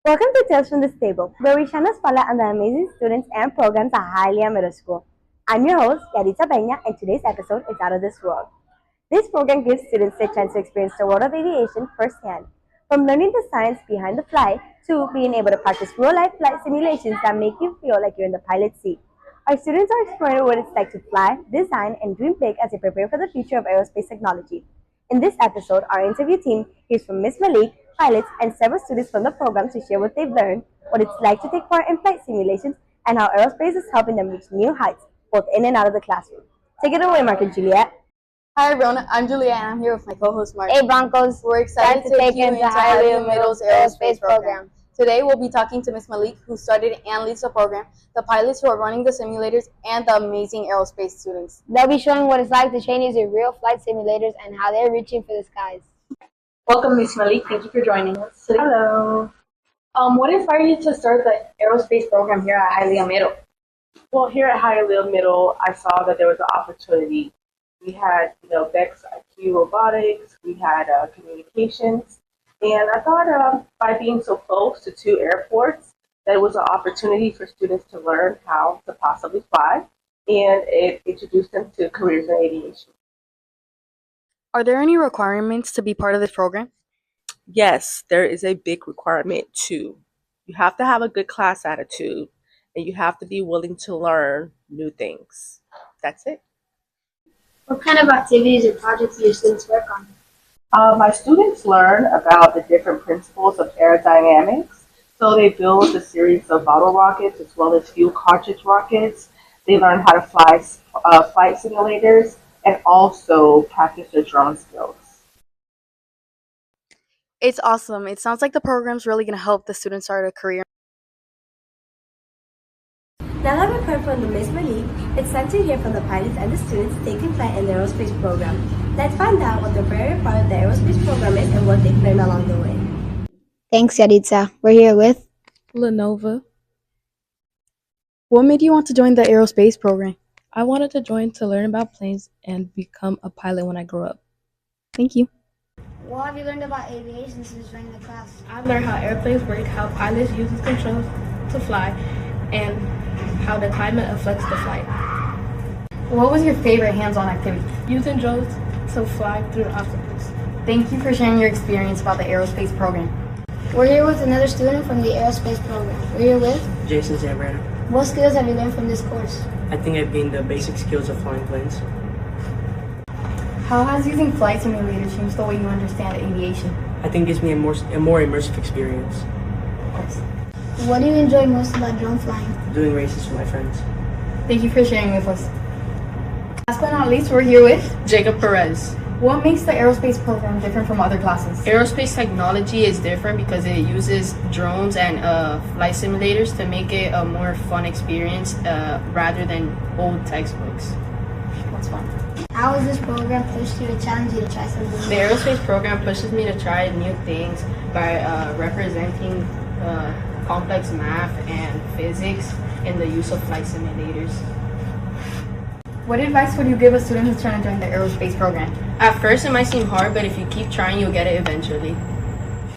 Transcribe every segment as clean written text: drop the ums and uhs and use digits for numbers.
Welcome to Tales from the Stable, where we shine a spotlight on the amazing students and programs at Hialeah Middle School. I'm your host, Yaritza Peña, and today's episode is Out of This World. This program gives students the chance to experience the world of aviation firsthand, from learning the science behind the flight to being able to practice real-life flight simulations that make you feel like you're in the pilot's seat. Our students are exploring what it's like to fly, design, and dream big as they prepare for the future of aerospace technology. In this episode, our interview team hears from Ms. Malik, pilots, and several students from the program to share what they've learned, what it's like to take part in flight simulations, and how aerospace is helping them reach new heights, both in and out of the classroom. Take it away, Mark and Juliet. Hi everyone, I'm Juliet and I'm here with my co-host Mark. Hey Broncos, We're excited to take you into Hialeah Middle's aerospace program. Today we'll be talking to Ms. Malik, who started and leads the program, the pilots who are running the simulators, and the amazing aerospace students. They'll be showing what it's like to train using real flight simulators and how they're reaching for the skies. Welcome, Ms. Malik. Thank you for joining us today. Hello. What inspired you to start the aerospace program here at Hialeah Middle? Well, here at Hialeah Middle, I saw that there was an opportunity. We had, Beck's IQ robotics, we had communications, and I thought by being so close to two airports, that it was an opportunity for students to learn how to possibly fly, and it introduced them to careers in aviation. Are there any requirements to be part of this program? Yes, there is a big requirement too. You have to have a good class attitude and you have to be willing to learn new things. That's it. What kind of activities or projects do your students work on? My students learn about the different principles of aerodynamics. So they build a series of bottle rockets as well as fuel cartridge rockets. They learn how to fly flight simulators and also practice their drone skills. It's awesome. It sounds like the program's really going to help the students start a career. Now that we've heard from the Ms. Malik, it's time to hear from the pilots and the students taking flight in the aerospace program. Let's find out what their favorite part of the aerospace program is and what they've learned along the way. Thanks, Yaritza. We're here with Lenova. What made you want to join the aerospace program? I wanted to join to learn about planes and become a pilot when I grow up. Thank you. what have you learned about aviation since joining the class? I learned how airplanes work, how pilots use controls to fly, and how the climate affects the flight. What was your favorite hands-on activity? Using drones to fly through obstacles. Thank you for sharing your experience about the aerospace program. We're here with another student from the aerospace program. We're here with Jason Zambrano. what skills have you learned from this course? I think I've gained the basic skills of flying planes. How has using flight simulators changed the way you understand aviation? I think it gives me a more immersive experience. What do you enjoy most about drone flying? Doing races with my friends. Thank you for sharing with us. Last but not least, we're here with Jacob Perez. What makes the aerospace program different from other classes? Aerospace technology is different because it uses drones and flight simulators to make it a more fun experience rather than old textbooks. What's fun? How has this program pushed you to challenge you to try something new? The aerospace program pushes me to try new things by representing complex math and physics in the use of flight simulators. What advice would you give a student who's trying to join the aerospace program? At first it might seem hard, but if you keep trying, you'll get it eventually.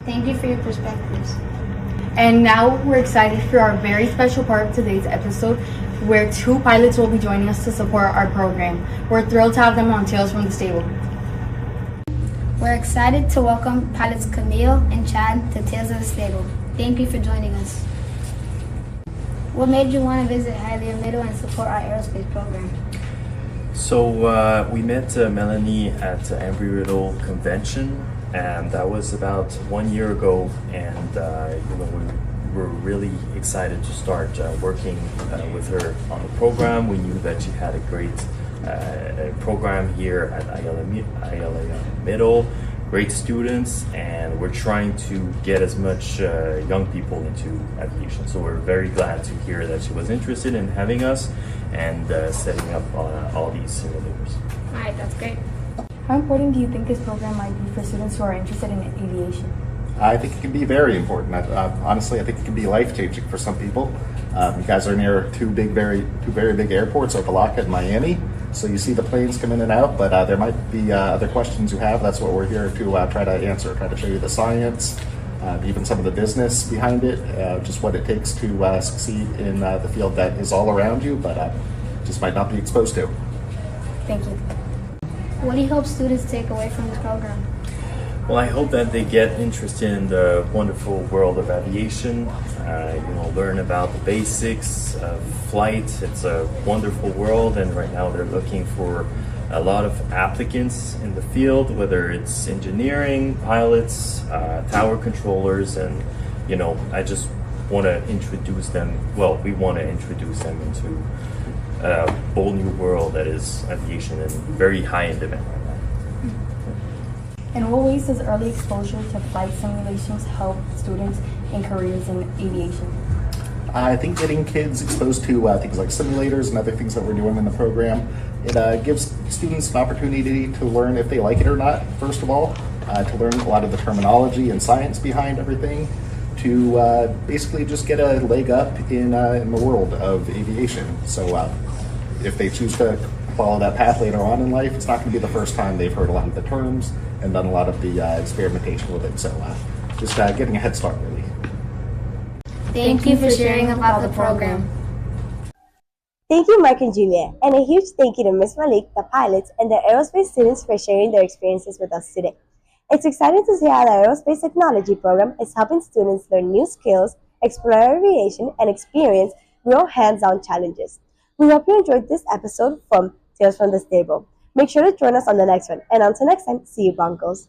Thank you for your perspectives. And now we're excited for our very special part of today's episode, where two pilots will be joining us to support our program. We're thrilled to have them on Tales from the Stable. We're excited to welcome pilots Camille and Chad to Tales of the Stable. Thank you for joining us. What made you want to visit Hialeah Middle and support our aerospace program? So we met Melanie at the Embry-Riddle convention, and that was about 1 year ago. And we were really excited to start working with her on the program. We knew that she had a great program here at Hialeah Middle, great students, and we're trying to get as much young people into aviation. So we're very glad to hear that she was interested in having us and setting up all these simulators. All right, that's great. How important do you think this program might be for students who are interested in aviation? I think it can be very important. Honestly, I think it can be life-changing for some people. You guys are near two very big airports, Opa-locka and Miami. So you see the planes come in and out, but there might be other questions you have. That's what we're here to try to answer, try to show you the science, even some of the business behind it, just what it takes to succeed in the field that is all around you, but just might not be exposed to. Thank you. What do you hope students take away from this program? Well, I hope that they get interested in the wonderful world of aviation, learn about the basics of flight. It's a wonderful world, and right now they're looking for a lot of applicants in the field, whether it's engineering, pilots, tower controllers, and I just want to introduce them, we want to introduce them into a whole new world that is aviation and very high in demand right now. In what ways does early exposure to flight simulations help students in careers in aviation? I think getting kids exposed to things like simulators and other things that we're doing in the program, it gives students an opportunity to learn if they like it or not, first of all, to learn a lot of the terminology and science behind everything, to basically just get a leg up in the world of aviation. So if they choose to follow that path later on in life, it's not going to be the first time they've heard a lot of the terms and done a lot of the experimentation with it. So just getting a head start, really. Thank you for sharing about the program. Thank you, Mark and Julia, and a huge thank you to Ms. Malik, the pilots, and the aerospace students for sharing their experiences with us today. It's exciting to see how the Aerospace Technology program is helping students learn new skills, explore aviation, and experience real hands-on challenges. We hope you enjoyed this episode from Tales from the Stable. Make sure to join us on the next one, and until next time, see you, Broncos.